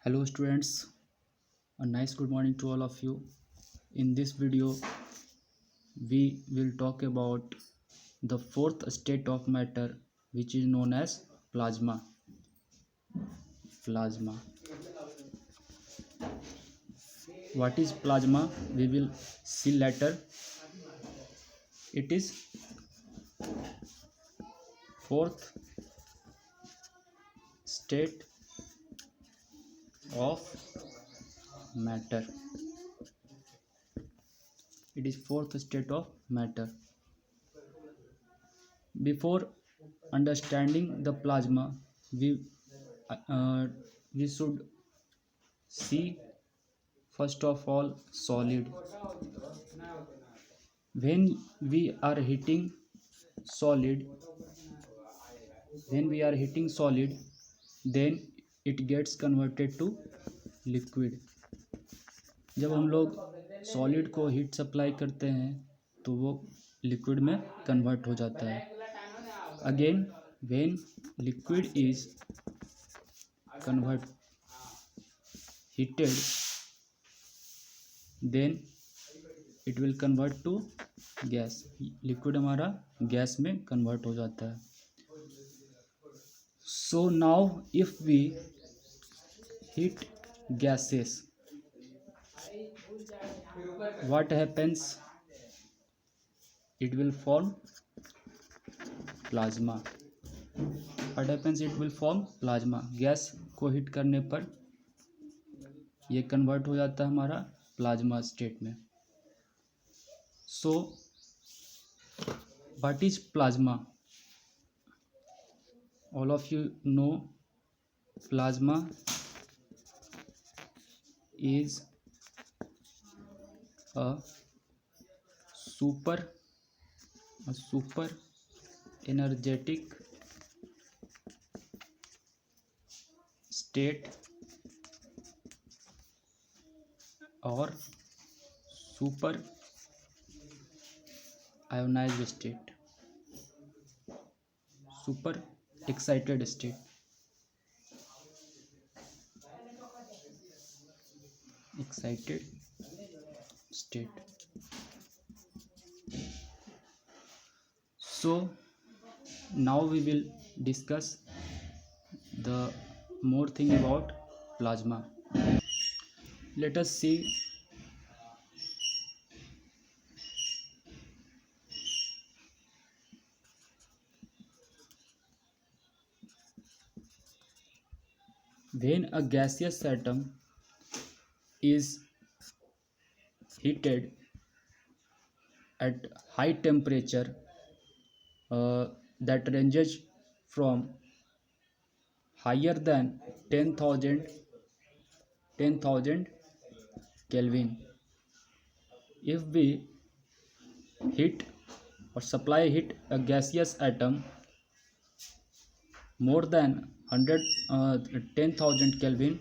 Hello students, a nice good morning to all of you. In this video, we will talk about the fourth state of matter, which is known as plasma. Plasma. What is plasma? We will see later. It is fourth state of matter. It is fourth state of matter. Before understanding the plasma, we uh, we should see first of all solid. When we are hitting solid, then it gets converted to liquid. जब हम लोग solid को heat supply करते हैं तो वो liquid में convert हो जाता है. Again when liquid is convert heated, then it will convert to gas. Liquid हमारा गैस में कन्वर्ट हो जाता है. So now if we heat gases, what happens? It will form plasma. What happens? It will form plasma. Gas को heat करने पर ये convert हो जाता है हमारा प्लाज्मा स्टेट में. So what is plasma? All of you know plasma is a super energetic state or super ionized state, super excited state. So now we will discuss the more thing about plasma. Let us see when a gaseous atom is heated at high temperature that ranges from higher than 10,000 Kelvin. If we heat or supply heat a gaseous atom more than 10,000 Kelvin,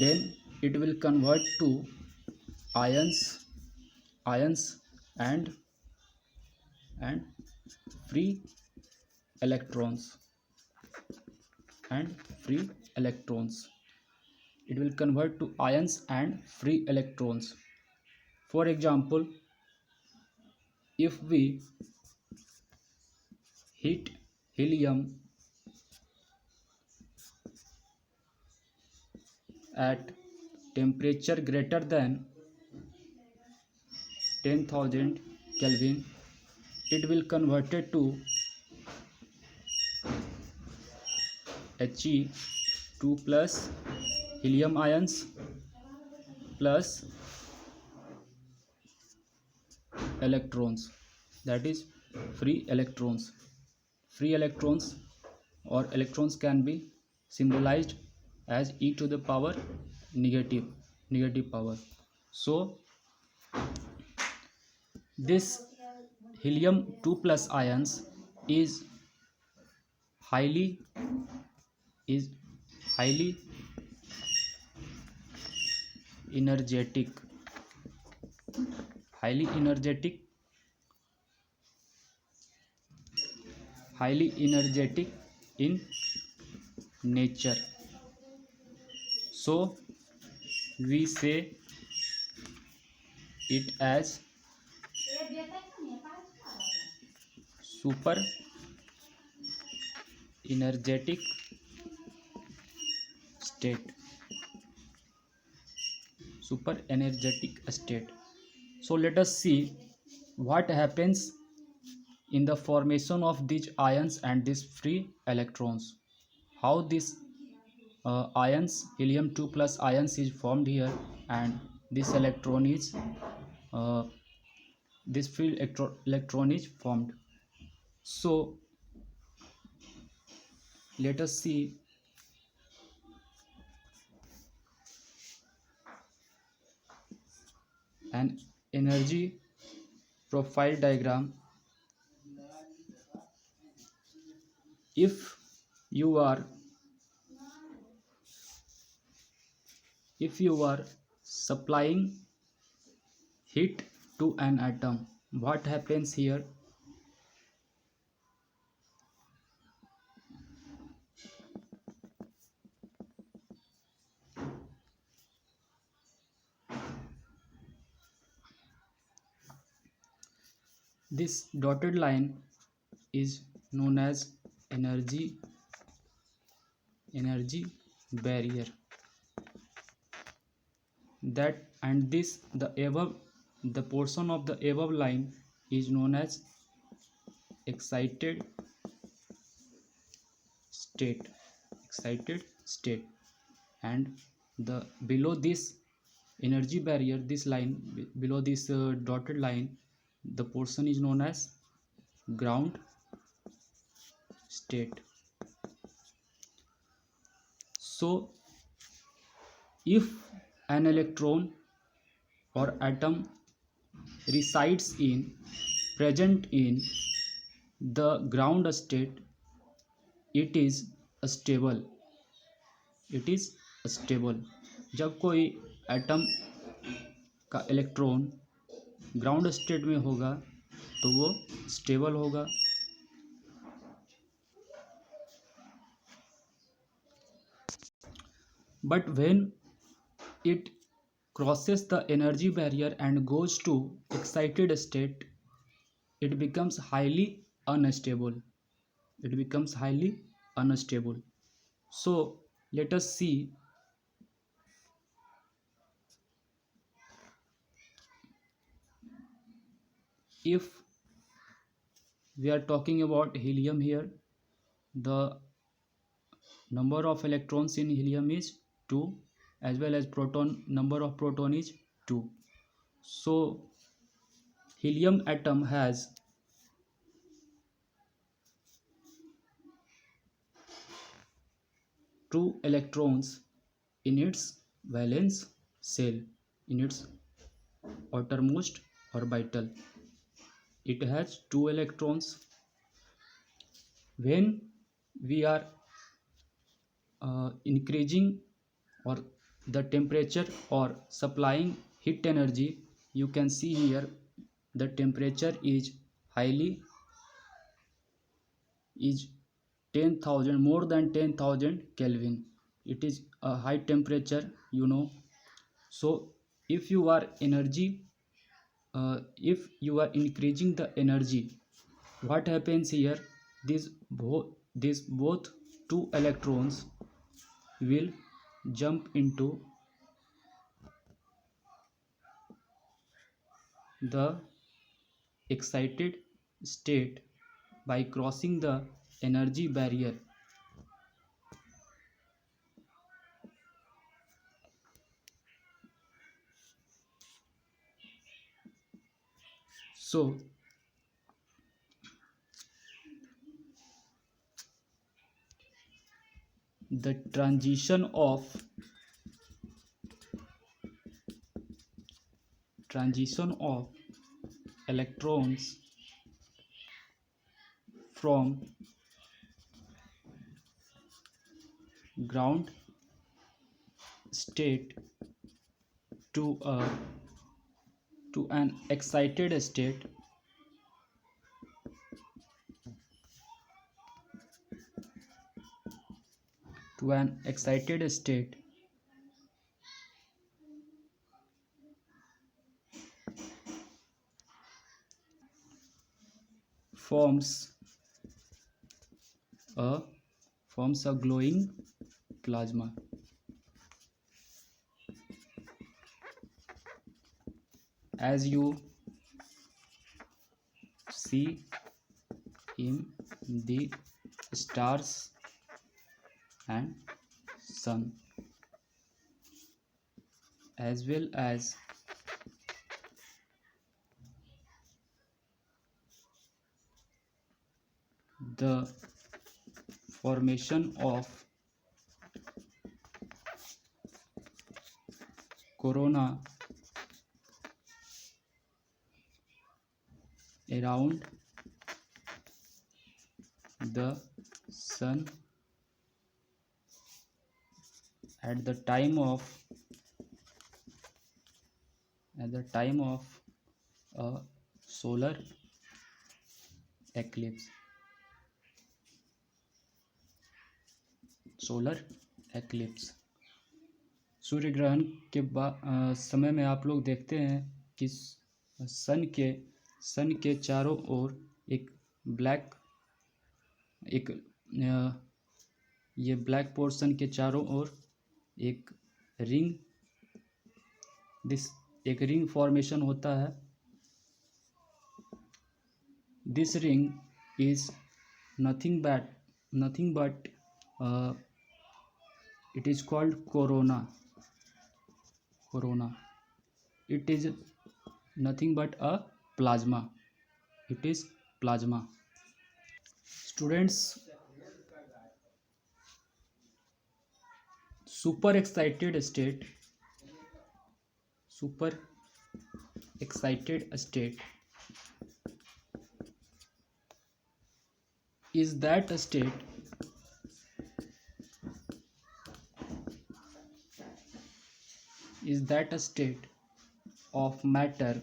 then it will convert to ions and free electrons. It will convert to ions and free electrons. For example, if we heat helium at temperature greater than 10,000 Kelvin, it will convert it to He2 plus helium ions plus electrons, that is free electrons. Free electrons or electrons can be symbolized as e to the power negative power. So this helium 2 plus ions is highly energetic in nature. So we say it as super energetic state. Super energetic state. So let us see what happens in the formation of these ions and these free electrons. How these ions, helium 2 plus ions is formed here, and this electron is uh, this free electron is formed. So let us see an energy profile diagram. If you are supplying heat to an atom, what happens here? This dotted line is known as energy barrier. That and this the portion of the above line is known as excited state. And the below this energy barrier, this line below this dotted line, the portion is known as ground state. So if an electron or atom resides in present in the ground state, it is stable. जब कोई atom का electron ground state में होगा तो वो stable होगा. But when it crosses the energy barrier and goes to excited state, it becomes highly unstable. So let us see if we are talking about helium here. The number of electrons in helium is 2, as well as number of proton is 2. So helium atom has 2 electrons in its valence shell, in its outermost orbital. It has 2 electrons. When we are increasing or the temperature or supplying heat energy, you can see here the temperature is 10,000, more than 10,000 Kelvin. It is a high temperature, So if you are increasing the energy, what happens here? These both 2 electrons will jump into the excited state by crossing the energy barrier. So the transition of electrons from ground state to an excited state forms a glowing plasma. As you see in the stars and sun, as well as the formation of corona around the sun at the time of a solar eclipse. सूर्य ग्रहण के समय में आप लोग देखते हैं कि सन के चारों ओर एक ब्लैक ये ब्लैक पोर्शन के चारों ओर एक रिंग फॉर्मेशन होता है. This ring is nothing but it is called corona. It is nothing but a plasma. It is plasma. Students, super excited state is that a state of matter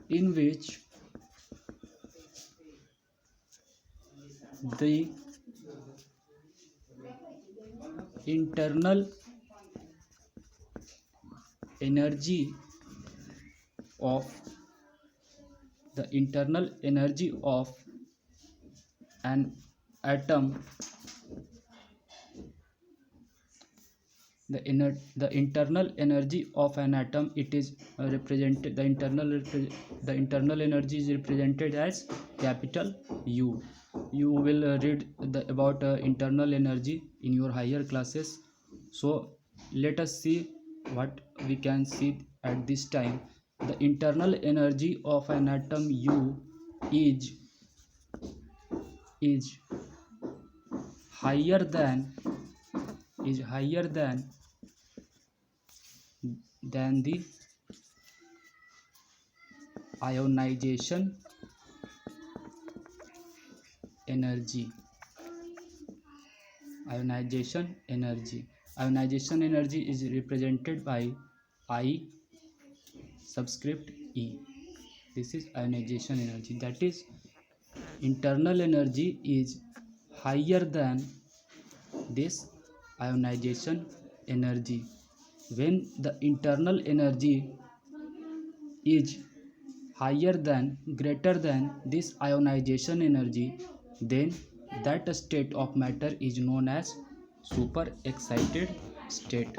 in which the internal energy of an atom the internal energy of an atom, it is represented, the internal energy is represented as capital U. You will read about internal energy in your higher classes. So let us see what we can see at this time. The internal energy of an atom U is higher than the ionization energy. Ionization energy is represented by I subscript E. This is ionization energy. That is, internal energy is higher than this ionization energy. When the internal energy is greater than this ionization energy, then that state of matter is known as super excited state.